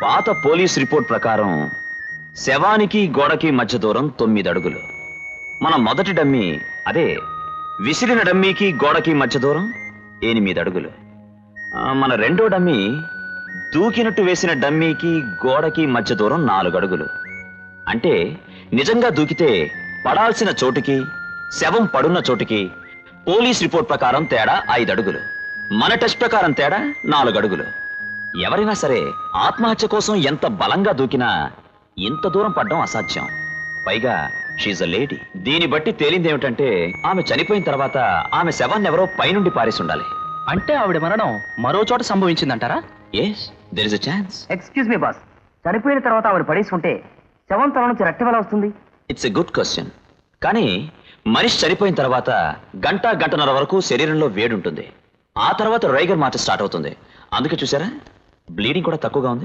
పాత police report ప్రకారం శవానికి గోడకి మధ్య దూరం 9 అడుగులు. మన మొదటి డమ్మీ, అదే విసిరిన డమ్మీకి గోడకి మధ్య దూరం 8 అడుగులు. మన రెండో డమ్మీ దూకినట్టు వేసిన డమ్మీకి గోడకి మధ్య దూరం 4 అడుగులు. అంటే నిజంగా దూకితే పడాల్సిన చోటుకి శవం పడున్న చోటుకి పోలీస్ రిపోర్ట్ ప్రకారం తేడా 5 అడుగులు. మన టెస్ట్ ప్రకారం తేడా 4 అడుగులు. ఎవరైనా సరే ఆత్మహత్య కోసం ఎంత బలంగా దూకినా ఇంత దూరం పడ్డం అసాధ్యం. పైగా షీజ్ అ లేడీ. దీన్ని బట్టి తేలింది ఏమిటంటే ఆమె చనిపోయిన తర్వాత ఆమె శవాన్ని ఎవరో పైనుండి పారేసి ఉండాలి. అంటే ఆవిడ మరణం మరో చోట సంభవించిందంటారా? Yes, there is a chance. Excuse me boss, చనిపోయిన తర్వాత ఆవిడ పడేసి ఉంటే శవం తల నుంచి రక్తం ఎలా వస్తుంది? It's a good question. కానీ మనిషి చనిపోయిన తర్వాత గంటన్నర వరకు శరీరంలో వేడి ఉంటుంది. ఆ తర్వాత రైగర్ మార్చ్ స్టార్ట్ అవుతుంది. అందుకే చూసారా బ్లీడింగ్ కూడా తక్కువగా ఉంది.